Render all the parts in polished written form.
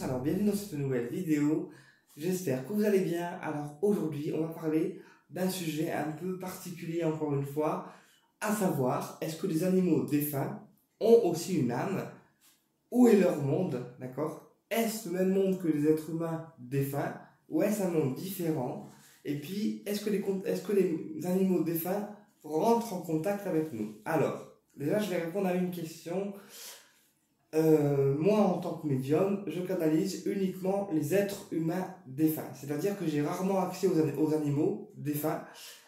Alors bienvenue dans cette nouvelle vidéo, j'espère que vous allez bien. Alors aujourd'hui on va parler d'un sujet un peu particulier encore une fois, à savoir est-ce que les animaux défunts ont aussi une âme? Où est leur monde? D'accord? Est-ce le même monde que les êtres humains défunts ou est-ce un monde différent? Et puis est-ce que les animaux défunts rentrent en contact avec nous? Alors déjà je vais répondre à une question. Moi, en tant que médium, je canalise uniquement les êtres humains défunts. C'est-à-dire que j'ai rarement accès aux animaux défunts,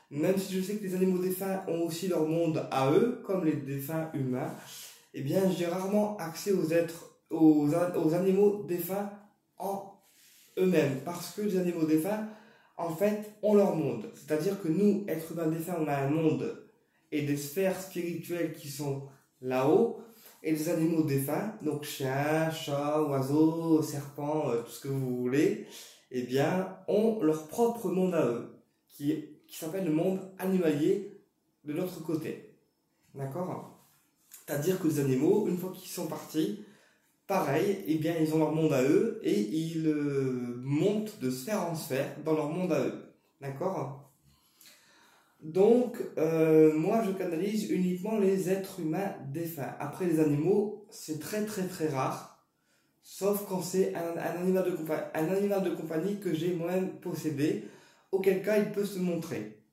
même si je sais que les animaux défunts ont aussi leur monde à eux, comme les défunts humains. Eh bien, j'ai rarement accès aux animaux défunts en eux-mêmes, parce que les animaux défunts, en fait, ont leur monde. C'est-à-dire que nous, êtres humains défunts, on a un monde et des sphères spirituelles qui sont là-haut. Et les animaux défunts, donc chiens, chats, oiseaux, serpents, tout ce que vous voulez, eh bien, ont leur propre monde à eux, qui s'appelle le monde animalier de l'autre côté. D'accord? C'est-à-dire que les animaux, une fois qu'ils sont partis, pareil, eh bien, ils ont leur monde à eux et ils montent de sphère en sphère dans leur monde à eux. D'accord? Donc, moi je canalise uniquement les êtres humains défunts. Après les animaux, c'est très très très rare, sauf quand c'est un animal de compagnie que j'ai moi-même possédé, auquel cas il peut se montrer.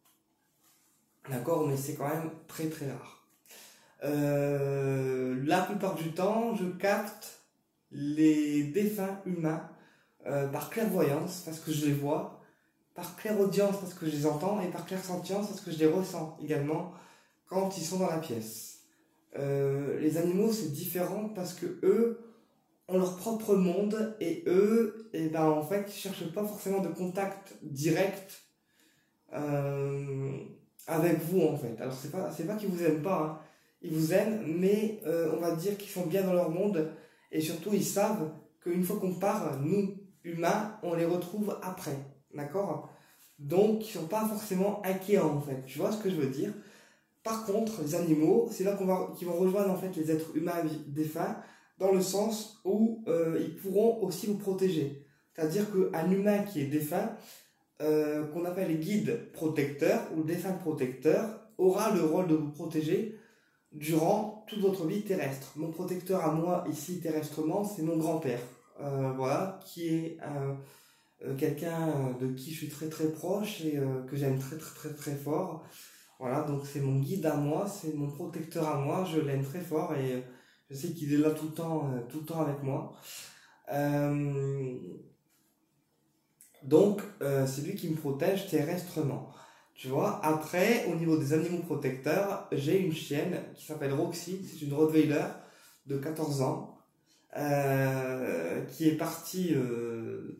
D'accord, mais c'est quand même très très rare. La plupart du temps, je capte les défunts humains par clairvoyance, parce que je les vois, par clairaudience parce que je les entends et par clairsentience parce que je les ressens également quand ils sont dans la pièce. Les animaux c'est différent parce que eux ont leur propre monde et eux, eh ben, en fait, ils cherchent pas forcément de contact direct avec vous en fait. Alors c'est pas qu'ils vous aiment pas, hein. Ils vous aiment, mais on va dire qu'ils sont bien dans leur monde et surtout ils savent qu'une fois qu'on part, nous humains, on les retrouve après. D'accord? Donc, ils ne sont pas forcément inquiétants en fait. Tu vois ce que je veux dire? Par contre, les animaux, c'est là qu'ils vont rejoindre en fait les êtres humains défunts, dans le sens où ils pourront aussi vous protéger. C'est-à-dire qu'un humain qui est défunt, qu'on appelle les guides protecteurs ou défunt protecteurs, aura le rôle de vous protéger durant toute votre vie terrestre. Mon protecteur à moi, ici terrestrement, c'est mon grand-père. Voilà, qui est quelqu'un de qui je suis très très proche et que j'aime très très très très fort. Voilà, donc c'est mon guide à moi, c'est mon protecteur à moi, je l'aime très fort et je sais qu'il est là tout le temps avec moi. Donc c'est lui qui me protège terrestrement. Tu vois, après, au niveau des animaux protecteurs, j'ai une chienne qui s'appelle Roxy, c'est une Rottweiler de 14 ans. Qui est partie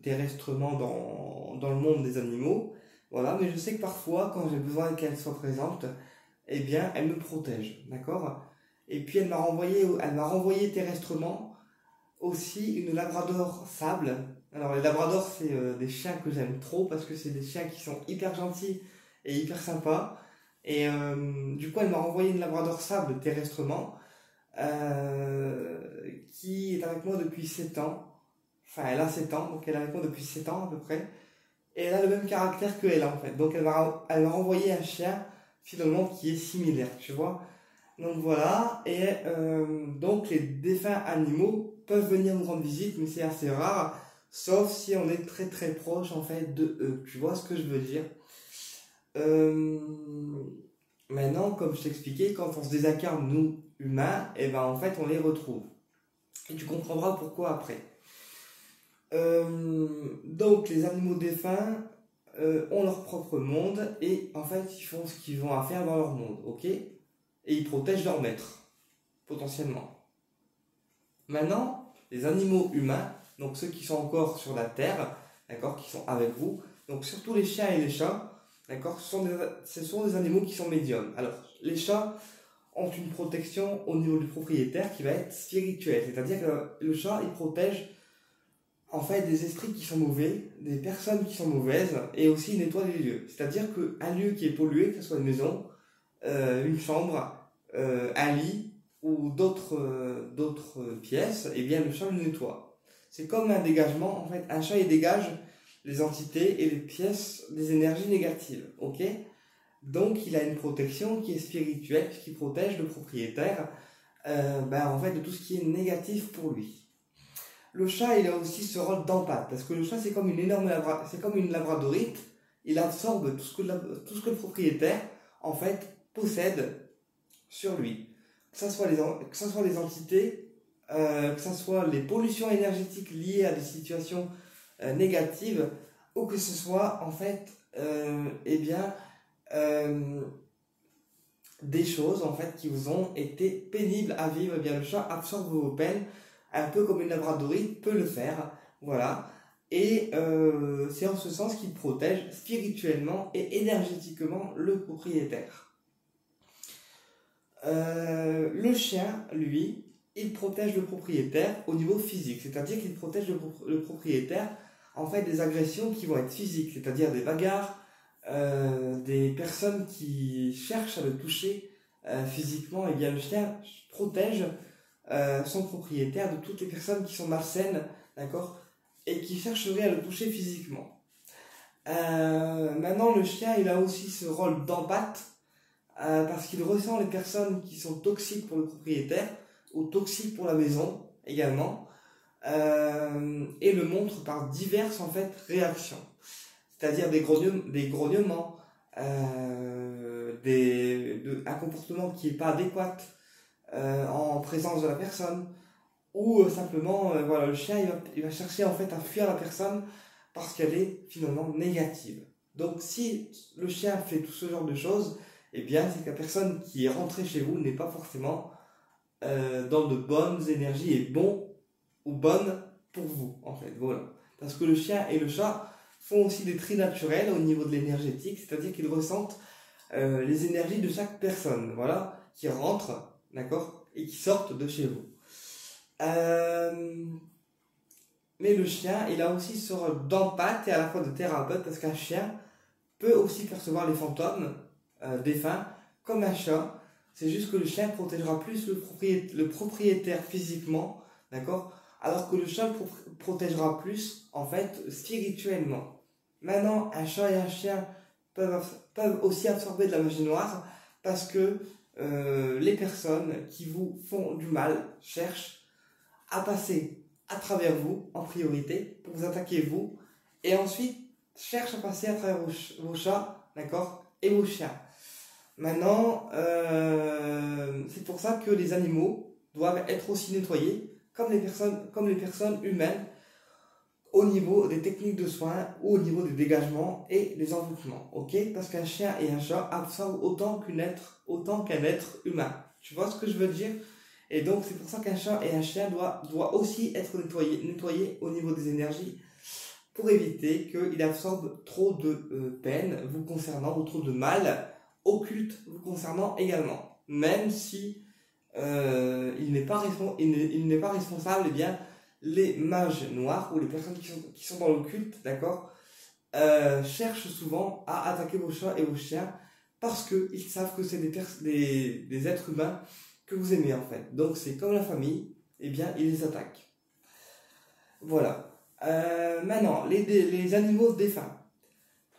terrestrement dans le monde des animaux. Voilà, mais je sais que parfois, quand j'ai besoin qu'elle soit présente, eh bien, elle me protège, d'accord? Et puis, elle m'a renvoyé terrestrement aussi une Labrador sable. Alors, les Labradors, c'est des chiens que j'aime trop parce que c'est des chiens qui sont hyper gentils et hyper sympas. Et du coup, elle m'a renvoyé une Labrador sable terrestrement. Qui est avec moi depuis 7 ans. Enfin, elle a 7 ans, donc elle est avec moi depuis 7 ans à peu près. Et elle a le même caractère que elle en fait. Donc elle m'a renvoyé un chien finalement qui est similaire, tu vois. Donc voilà, et donc les défunts animaux peuvent venir nous rendre visite, mais c'est assez rare, sauf si on est très très proche en fait de eux. Tu vois ce que je veux dire? Maintenant, comme je t'expliquais, quand on se désincarne, nous, humains, et ben en fait, on les retrouve. Et tu comprendras pourquoi après. Donc, les animaux défunts ont leur propre monde et en fait, ils font ce qu'ils vont à faire dans leur monde, ok? Et ils protègent leur maître, potentiellement. Maintenant, les animaux humains, donc ceux qui sont encore sur la terre, d'accord, qui sont avec vous, donc surtout les chiens et les chats, d'accord, ce sont des animaux qui sont médiums. Alors, les chats ont une protection au niveau du propriétaire qui va être spirituelle, c'est-à-dire que le chat, il protège en fait des esprits qui sont mauvais, des personnes qui sont mauvaises, et aussi il nettoie les lieux. C'est-à-dire qu'un lieu qui est pollué, que ce soit une maison, une chambre, un lit ou d'autres pièces, eh bien le chat le nettoie. C'est comme un dégagement. En fait, un chat, il dégage les entités et les pièces des énergies négatives. Ok? Donc, il a une protection qui est spirituelle, qui protège le propriétaire en fait, de tout ce qui est négatif pour lui. Le chat, il a aussi ce rôle d'empathe, parce que le chat, c'est comme c'est comme une labradorite. Il absorbe tout ce que le propriétaire, en fait, possède sur lui. Que ce soit les entités, que ce soit les pollutions énergétiques liées à des situations négatives, ou que ce soit, en fait, des choses, en fait, qui vous ont été pénibles à vivre. Eh bien, le chat absorbe vos peines, un peu comme une labradorite peut le faire. Voilà. Et c'est en ce sens qu'il protège spirituellement et énergétiquement le propriétaire. Le chien, lui, il protège le propriétaire au niveau physique, c'est-à-dire qu'il protège le propriétaire en fait des agressions qui vont être physiques, c'est-à-dire des bagarres, des personnes qui cherchent à le toucher physiquement. Et bien le chien protège son propriétaire de toutes les personnes qui sont malsaines, d'accord, et qui chercheraient à le toucher physiquement. Maintenant, le chien, il a aussi ce rôle d'empathe, parce qu'il ressent les personnes qui sont toxiques pour le propriétaire, ou toxiques pour la maison également, et le montre par diverses, en fait, réactions. C'est-à-dire des grognements, un comportement qui n'est pas adéquat en présence de la personne, ou simplement, voilà, le chien, il va chercher en fait à fuir la personne parce qu'elle est finalement négative. Donc si le chien fait tout ce genre de choses, eh bien c'est que la personne qui est rentrée chez vous n'est pas forcément dans de bonnes énergies et bon ou bonne pour vous, en fait, voilà. Parce que le chien et le chat font aussi des tri naturels au niveau de l'énergétique, c'est-à-dire qu'ils ressentent les énergies de chaque personne, voilà, qui rentrent, d'accord, et qui sortent de chez vous. Mais le chien, il a aussi ce rôle d'empathe et à la fois de thérapeute, parce qu'un chien peut aussi percevoir les fantômes défunts comme un chat. C'est juste que le chien protégera plus le propriétaire physiquement, d'accord, alors que le chat protégera plus, en fait, spirituellement. Maintenant, un chat et un chien peuvent aussi absorber de la magie noire, parce que les personnes qui vous font du mal cherchent à passer à travers vous, en priorité, pour vous attaquer vous, et ensuite cherchent à passer à travers vos chats, d'accord, et vos chiens. Maintenant, c'est pour ça que les animaux doivent être aussi nettoyés, comme les personnes humaines, au niveau des techniques de soins ou au niveau des dégagements et des envoûtements, ok? Parce qu'un chien et un chat absorbent autant qu'un être humain. Tu vois ce que je veux dire? Et donc c'est pour ça qu'un chat et un chien doivent aussi être nettoyés au niveau des énergies, pour éviter qu'il absorbe trop de peine vous concernant ou trop de mal occulte vous concernant également. Même si il n'est pas responsable, eh bien les mages noirs ou les personnes qui sont dans l'occulte, d'accord, cherchent souvent à attaquer vos chats et vos chiens parce qu'ils savent que c'est des êtres humains que vous aimez, en fait. Donc c'est comme la famille, eh bien ils les attaquent. Voilà. Maintenant, les animaux défunts.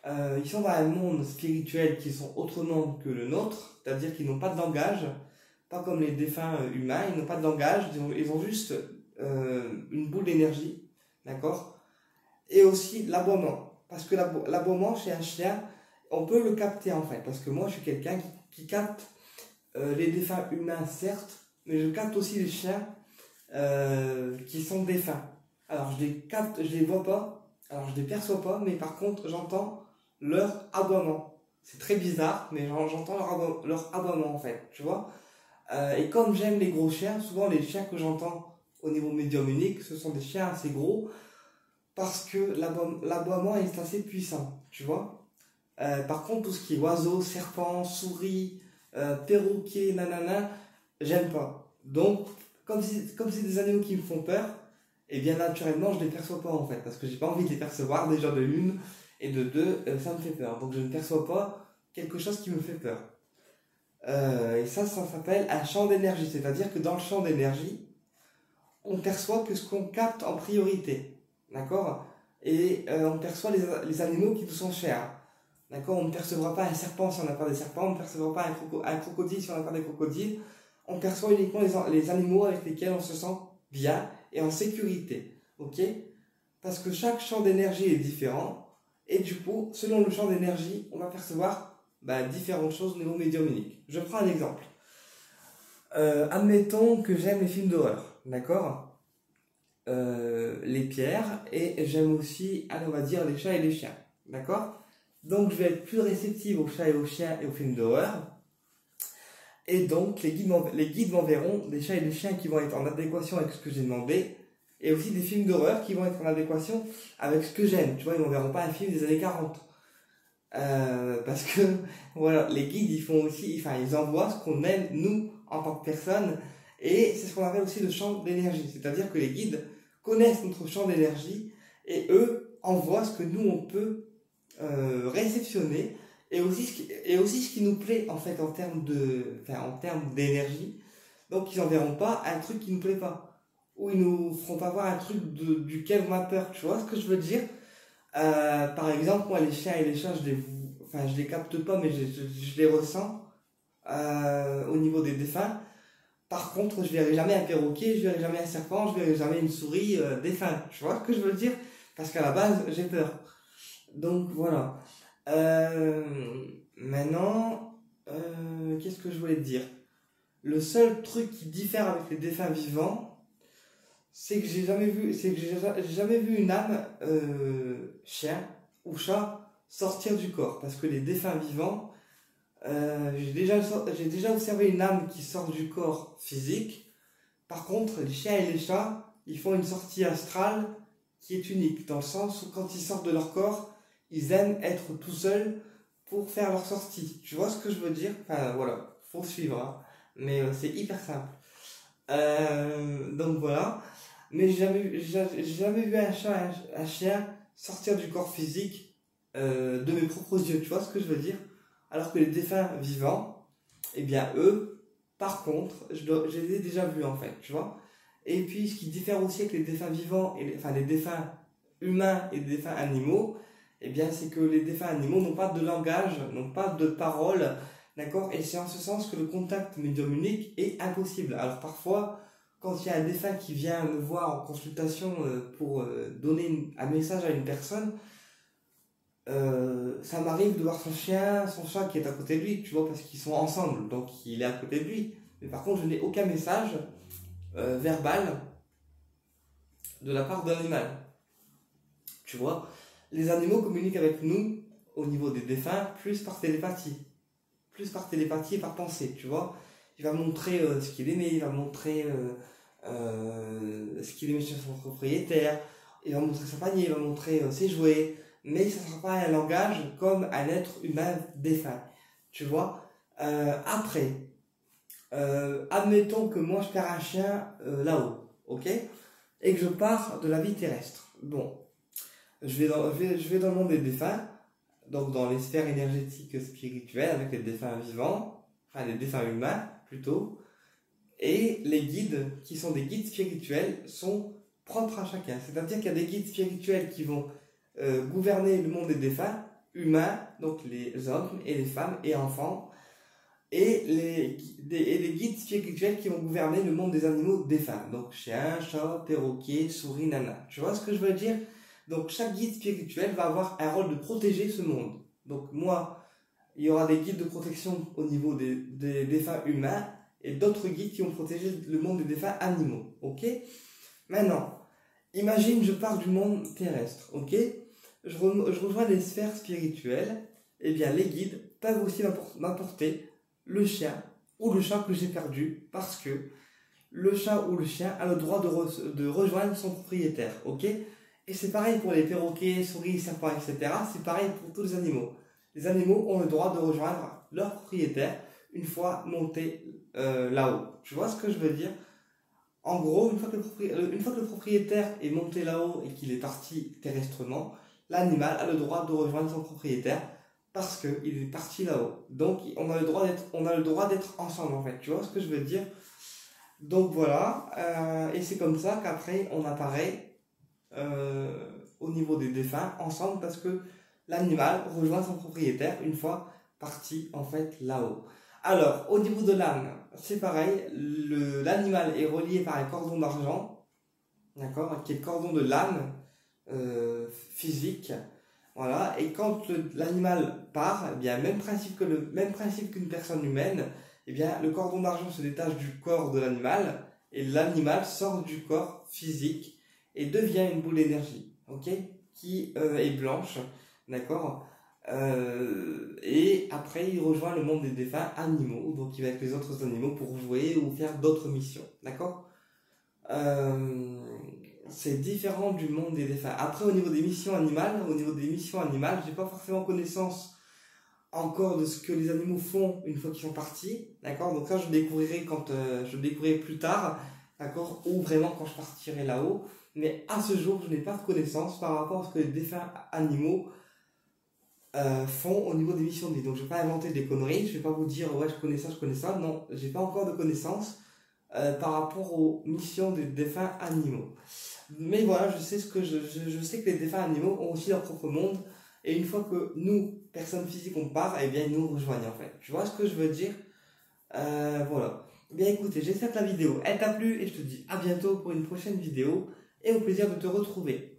Ils sont dans un monde spirituel qui sont autrement que le nôtre, c'est-à-dire qu'ils n'ont pas de langage, pas comme les défunts humains, ils n'ont pas de langage, ils ont juste une boule d'énergie, d'accord? Et aussi l'aboiement, parce que l'aboiement chez un chien, on peut le capter, en fait, parce que moi je suis quelqu'un qui capte les défunts humains, certes, mais je capte aussi les chiens qui sont défunts. Alors je les capte, je les vois pas, alors je les perçois pas, mais par contre j'entends leur aboiement. C'est très bizarre, mais j'entends leur aboiement, en fait, tu vois. Et comme j'aime les gros chiens, souvent les chiens que j'entends au niveau médiumnique, ce sont des chiens assez gros, parce que l'aboiement est assez puissant, tu vois. Par contre, tout ce qui est oiseaux, serpents, souris, perroquets, nanana, j'aime pas. Donc, comme c'est des animaux qui me font peur, et bien naturellement, je les perçois pas, en fait, parce que j'ai pas envie de les percevoir, déjà de une, et de deux, ça me fait peur. Donc je ne perçois pas quelque chose qui me fait peur. Et ça s'appelle un champ d'énergie. C'est-à-dire que dans le champ d'énergie, on perçoit que ce qu'on capte en priorité, d'accord? Et on perçoit les animaux qui nous sont chers, d'accord? On ne percevra pas un serpent si on n'a pas des serpents, on ne percevra pas un crocodile si on n'a pas des crocodiles. On perçoit uniquement les animaux avec lesquels on se sent bien et en sécurité, ok? Parce que chaque champ d'énergie est différent, et du coup, selon le champ d'énergie, on va percevoir différentes choses au niveau médiumnique. Je prends un exemple. Admettons que j'aime les films d'horreur, d'accord? Les pierres, et j'aime aussi, on va dire, les chats et les chiens, d'accord? Donc je vais être plus réceptive aux chats et aux chiens et aux films d'horreur, et donc les guides m'enverront des chats et des chiens qui vont être en adéquation avec ce que j'ai demandé, et aussi des films d'horreur qui vont être en adéquation avec ce que j'aime. Tu vois, ils m'enverront pas un film des années 40. Parce que voilà, les guides ils envoient ce qu'on aime nous en tant que personne, et c'est ce qu'on appelle aussi le champ d'énergie, c'est-à-dire que les guides connaissent notre champ d'énergie et eux envoient ce que nous on peut réceptionner, et aussi ce qui nous plaît en fait en termes d'énergie. Donc ils enverront pas un truc qui nous plaît pas, ou ils nous feront pas voir un truc duquel on a peur, tu vois ce que je veux dire? Par exemple, moi, les chiens et les chats, je les capte pas, mais je les ressens au niveau des défunts. Par contre, je verrai jamais un perroquet, je verrai jamais un serpent, je verrai jamais une souris défunte. Tu vois ce que je veux dire? Parce qu'à la base, j'ai peur. Donc voilà. Maintenant, qu'est-ce que je voulais te dire? Le seul truc qui diffère avec les défunts vivants, c'est que j'ai jamais vu une âme chien ou chat sortir du corps, parce que les défunts vivants, j'ai déjà observé une âme qui sort du corps physique. Par contre, les chiens et les chats, ils font une sortie astrale qui est unique, dans le sens où quand ils sortent de leur corps, ils aiment être tout seuls pour faire leur sortie. Tu vois ce que je veux dire? Enfin voilà, faut suivre, hein. Mais c'est hyper simple. Donc voilà. Mais j'ai jamais vu un chat, un chien sortir du corps physique de mes propres yeux. Tu vois ce que je veux dire? Alors que les défunts vivants, eh bien eux, par contre, je les ai déjà vus en fait, tu vois. Et puis ce qui diffère aussi avec les défunts vivants, les défunts humains et les défunts animaux, eh bien c'est que les défunts animaux n'ont pas de langage, n'ont pas de parole, d'accord? Et c'est en ce sens que le contact médiumnique est impossible. Alors parfois, quand il y a un défunt qui vient me voir en consultation pour donner un message à une personne, ça m'arrive de voir son chien, son chat qui est à côté de lui, tu vois, parce qu'ils sont ensemble, donc il est à côté de lui. Mais par contre, je n'ai aucun message verbal de la part de l'animal. Tu vois, les animaux communiquent avec nous au niveau des défunts plus par télépathie et par pensée, tu vois. Il va montrer ce qu'il aimait, il va montrer ce qu'il aimait chez son propriétaire, il va montrer sa panier, il va montrer ses jouets, mais ça ne sera pas un langage comme un être humain défunt, tu vois. Après, admettons que moi je perds un chien là-haut, ok, et que je pars de la vie terrestre. Bon, je vais dans le monde des défunts, donc dans les sphères énergétiques spirituelles avec les défunts vivants, enfin les défunts humains plutôt, et les guides qui sont des guides spirituels sont propres à chacun. C'est-à-dire qu'il y a des guides spirituels qui vont gouverner le monde des défunts humains, donc les hommes et les femmes et enfants, et des guides spirituels qui vont gouverner le monde des animaux défunts, donc chiens, chats, perroquets, souris, nanas. Tu vois ce que je veux dire? Donc chaque guide spirituel va avoir un rôle de protéger ce monde. Donc moi, il y aura des guides de protection au niveau des défunts humains et d'autres guides qui vont protéger le monde des défunts animaux. Ok? Maintenant, imagine je pars du monde terrestre. Ok? Je rejoins les sphères spirituelles. Eh bien, les guides peuvent aussi m'apporter le chien ou le chat que j'ai perdu, parce que le chat ou le chien a le droit de rejoindre son propriétaire. Ok? Et c'est pareil pour les perroquets, souris, serpents, etc. C'est pareil pour tous les animaux. Les animaux ont le droit de rejoindre leur propriétaire une fois montés là-haut. Tu vois ce que je veux dire? En gros, une fois que le propriétaire est monté là-haut et qu'il est parti terrestrement, l'animal a le droit de rejoindre son propriétaire parce qu'il est parti là-haut. Donc on a le droit d'être ensemble en fait. Tu vois ce que je veux dire? Donc voilà, et c'est comme ça qu'après on apparaît au niveau des défunts ensemble parce que l'animal rejoint son propriétaire une fois parti en fait là-haut. Alors au niveau de l'âme, c'est pareil, l'animal est relié par un cordon d'argent, d'accord, qui est le cordon de l'âme physique. Voilà, et quand l'animal part, eh bien, même principe qu'une personne humaine, eh bien, le cordon d'argent se détache du corps de l'animal et l'animal sort du corps physique et devient une boule d'énergie, ok, qui est blanche, d'accord. Et après, il rejoint le monde des défunts animaux, donc il va avec les autres animaux pour jouer ou faire d'autres missions, d'accord. Euh, c'est différent du monde des défunts. Après, au niveau des missions animales, j'ai pas forcément connaissance encore de ce que les animaux font une fois qu'ils sont partis, d'accord. Donc ça, je découvrirai quand je découvrirai plus tard, d'accord, ou vraiment quand je partirai là-haut. Mais à ce jour, je n'ai pas de connaissance par rapport à ce que les défunts animaux font au niveau des missions de vie. Donc je vais pas inventer des conneries, je vais pas vous dire ouais je connais ça. Non, j'ai pas encore de connaissances par rapport aux missions des défunts animaux. Mais voilà, je sais que les défunts animaux ont aussi leur propre monde. Et une fois que nous, personnes physiques, on part, eh bien ils nous rejoignent en fait. Tu vois ce que je veux dire? Voilà. Bien écoutez, j'espère que la vidéo elle t'a plu et je te dis à bientôt pour une prochaine vidéo et au plaisir de te retrouver.